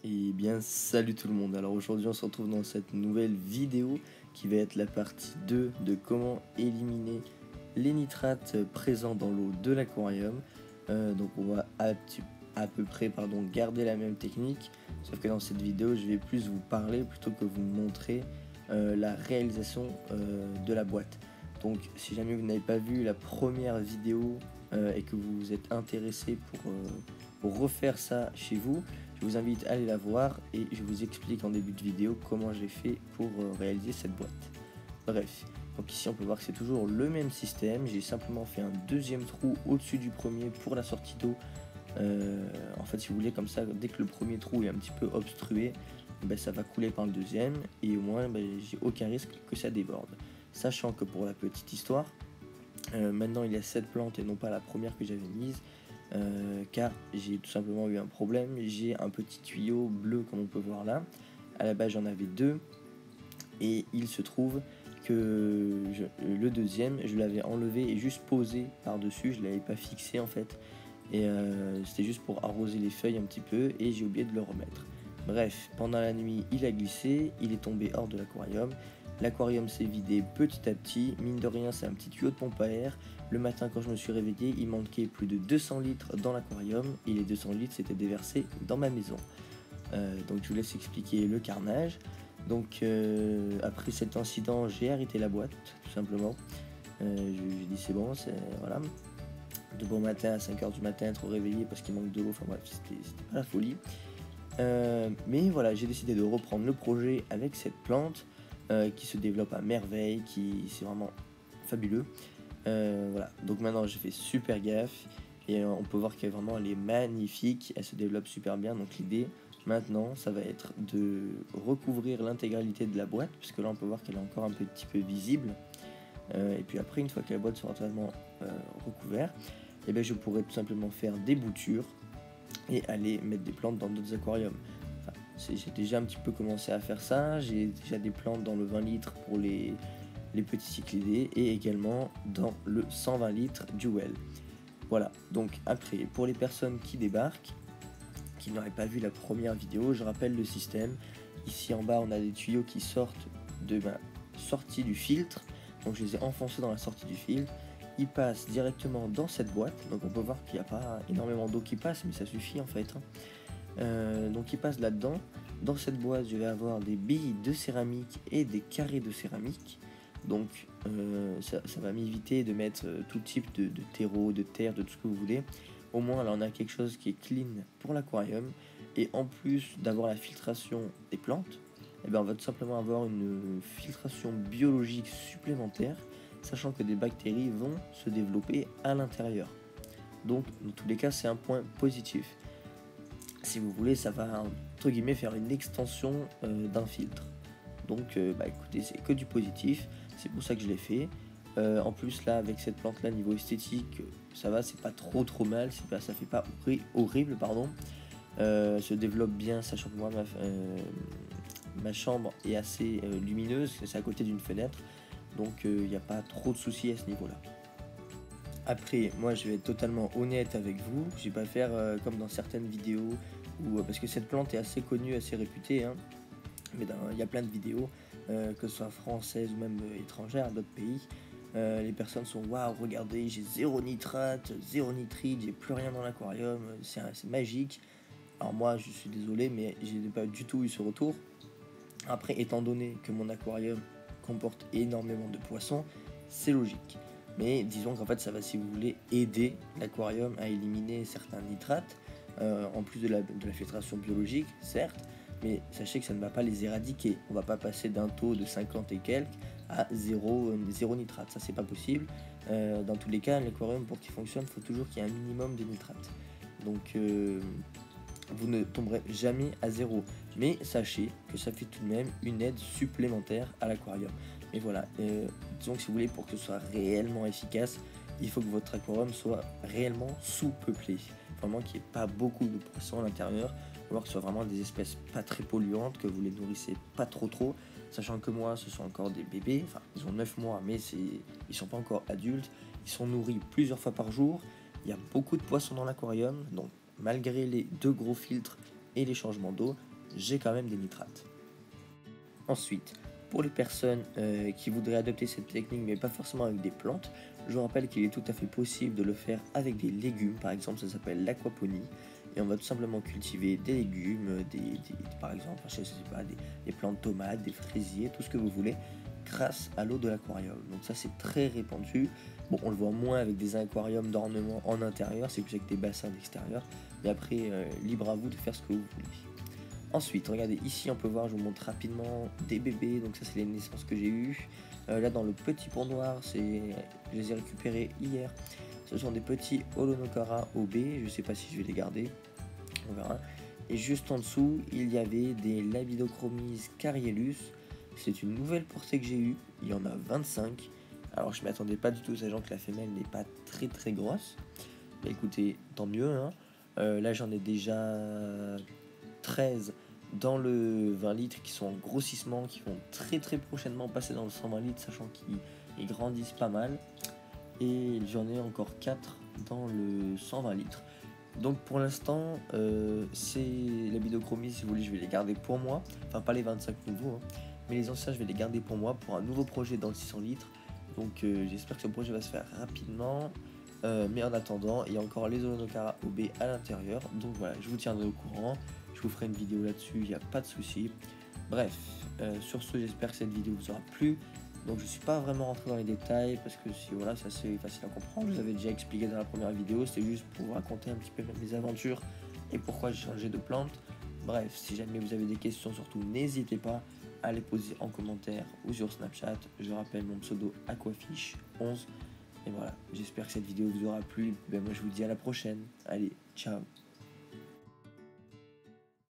Et bien salut tout le monde, alors aujourd'hui on se retrouve dans cette nouvelle vidéo qui va être la partie 2 de comment éliminer les nitrates présents dans l'eau de l'aquarium. Donc on va à peu près garder la même technique, sauf que dans cette vidéo je vais plus vous parler plutôt que vous montrer la réalisation de la boîte. Donc si jamais vous n'avez pas vu la première vidéo et que vous êtes intéressé pour refaire ça chez vous, je vous invite à aller la voir et je vous explique en début de vidéo comment j'ai fait pour réaliser cette boîte. Bref, donc ici on peut voir que c'est toujours le même système, j'ai simplement fait un deuxième trou au-dessus du premier pour la sortie d'eau. En fait, si vous voulez, comme ça, dès que le premier trou est un petit peu obstrué, ça va couler par le deuxième et au moins j'ai aucun risque que ça déborde. Sachant que pour la petite histoire, maintenant il y a 7 plantes et non pas la première que j'avais mise. Car j'ai tout simplement eu un problème, j'ai un petit tuyau bleu comme on peut voir là, à la base j'en avais deux et il se trouve que le deuxième je l'avais enlevé et juste posé par dessus, je l'avais pas fixé en fait et c'était juste pour arroser les feuilles un petit peu et j'ai oublié de le remettre. Bref, pendant la nuit il a glissé, il est tombé hors de l'aquarium. L'aquarium s'est vidé petit à petit, mine de rien c'est un petit tuyau de pompe à air. Le matin quand je me suis réveillé, il manquait plus de 200 litres dans l'aquarium et les 200 litres s'étaient déversés dans ma maison. Donc je vous laisse expliquer le carnage. Donc après cet incident, j'ai arrêté la boîte tout simplement. J'ai dit c'est bon, voilà. De bon matin à 5h du matin, être réveillé parce qu'il manque de l'eau, enfin bref, c'était pas la folie. Mais voilà, j'ai décidé de reprendre le projet avec cette plante qui se développe à merveille, c'est vraiment fabuleux. Voilà, donc maintenant j'ai fait super gaffe et on peut voir qu'elle vraiment elle est magnifique, elle se développe super bien. Donc l'idée maintenant ça va être de recouvrir l'intégralité de la boîte, puisque là on peut voir qu'elle est encore un petit peu visible. Et puis après, une fois que la boîte sera totalement recouverte, et bien je pourrais tout simplement faire des boutures et aller mettre des plantes dans d'autres aquariums. Enfin, j'ai déjà un petit peu commencé à faire ça, j'ai déjà des plantes dans le 20 litres pour les petits cyclidés et également dans le 120 litres du well. Voilà, donc après, pour les personnes qui débarquent, qui n'auraient pas vu la première vidéo, je rappelle le système. Ici en bas, on a des tuyaux qui sortent de ma sortie du filtre, donc je les ai enfoncés dans la sortie du filtre. Ils passent directement dans cette boîte, donc on peut voir qu'il n'y a pas énormément d'eau qui passe, mais ça suffit en fait. Donc ils passent là-dedans. Dans cette boîte, je vais avoir des billes de céramique et des carrés de céramique. Donc ça va m'éviter de mettre tout type de terreau, de terre, de tout ce que vous voulez. Au moins là on a quelque chose qui est clean pour l'aquarium. Et en plus d'avoir la filtration des plantes, eh bien, on va tout simplement avoir une filtration biologique supplémentaire, sachant que des bactéries vont se développer à l'intérieur. Donc dans tous les cas c'est un point positif. Si vous voulez, ça va entre guillemets faire une extension d'un filtre. Donc écoutez, c'est que du positif, c'est pour ça que je l'ai fait. En plus là, avec cette plante là, niveau esthétique, ça va, c'est pas trop mal, ça fait pas horrible, pardon. Se développe bien, sachant que moi ma chambre est assez lumineuse, c'est à côté d'une fenêtre, donc il n'y a pas trop de soucis à ce niveau là. Après, moi je vais être totalement honnête avec vous, je vais pas faire comme dans certaines vidéos, parce que cette plante est assez connue, assez réputée, hein, mais il y a plein de vidéos, que ce soit françaises ou même étrangères, d'autres pays. Les personnes sont waouh, regardez, j'ai zéro nitrate, zéro nitrite, j'ai plus rien dans l'aquarium, c'est magique. Alors moi je suis désolé, mais je n'ai pas du tout eu ce retour. Après, étant donné que mon aquarium comporte énormément de poissons, c'est logique. Mais disons qu'en fait ça va, si vous voulez, aider l'aquarium à éliminer certains nitrates, en plus de la filtration biologique, certes, mais sachez que ça ne va pas les éradiquer. On ne va pas passer d'un taux de 50 et quelques à zéro nitrate, ça c'est pas possible. Dans tous les cas, l'aquarium pour qu'il fonctionne, il faut toujours qu'il y ait un minimum de nitrate. Donc vous ne tomberez jamais à zéro. Mais sachez que ça fait tout de même une aide supplémentaire à l'aquarium. Mais voilà, disons que si vous voulez, pour que ce soit réellement efficace, il faut que votre aquarium soit réellement sous-peuplé. Vraiment qu'il n'y ait pas beaucoup de poissons à l'intérieur, ou que ce soit vraiment des espèces pas très polluantes, que vous les nourrissez pas trop. Sachant que moi, ce sont encore des bébés, enfin ils ont 9 mois, mais ils sont pas encore adultes. Ils sont nourris plusieurs fois par jour. Il y a beaucoup de poissons dans l'aquarium, donc malgré les 2 gros filtres et les changements d'eau, j'ai quand même des nitrates. Ensuite, pour les personnes qui voudraient adopter cette technique mais pas forcément avec des plantes, je vous rappelle qu'il est tout à fait possible de le faire avec des légumes. Par exemple, ça s'appelle l'aquaponie et on va tout simplement cultiver des légumes, par exemple, je sais pas, des plantes de tomates, des fraisiers, tout ce que vous voulez, grâce à l'eau de l'aquarium. Donc ça, c'est très répandu. Bon, on le voit moins avec des aquariums d'ornement en intérieur, c'est plus avec des bassins d'extérieur, mais après, libre à vous de faire ce que vous voulez. Ensuite, regardez, ici on peut voir, je vous montre rapidement des bébés, donc ça c'est les naissances que j'ai eues. Là dans le petit pont noir, je les ai récupérés hier. Ce sont des petits Holonokara OB, je sais pas si je vais les garder, on verra. Et juste en dessous, il y avait des Labidochromis cariellus. C'est une nouvelle portée que j'ai eue, il y en a 25. Alors je m'attendais pas du tout, sachant que la femelle n'est pas très grosse. Mais écoutez, tant mieux, hein. Là j'en ai déjà 13 dans le 20 litres qui sont en grossissement, qui vont très prochainement passer dans le 120 litres, sachant qu'ils grandissent pas mal. Et j'en ai encore 4 dans le 120 litres. Donc pour l'instant, c'est Labidochromis, si vous voulez, je vais les garder pour moi. Enfin, pas les 25 nouveaux, hein, mais les anciens, je vais les garder pour moi pour un nouveau projet dans le 600 litres. Donc j'espère que ce projet va se faire rapidement. Mais en attendant, il y a encore les Holonokara OB à l'intérieur. Donc voilà, je vous tiendrai au courant. Je vous ferai une vidéo là-dessus, il n'y a pas de souci. Bref, sur ce, j'espère que cette vidéo vous aura plu. Donc je ne suis pas vraiment rentré dans les détails parce que voilà, c'est assez facile à comprendre. Je vous avais déjà expliqué dans la première vidéo, c'est juste pour vous raconter un petit peu mes aventures et pourquoi j'ai changé de plante. Bref, si jamais vous avez des questions, surtout n'hésitez pas à les poser en commentaire ou sur Snapchat. Je rappelle mon pseudo Aquafish11. Et voilà, j'espère que cette vidéo vous aura plu. Ben moi je vous dis à la prochaine. Allez, ciao.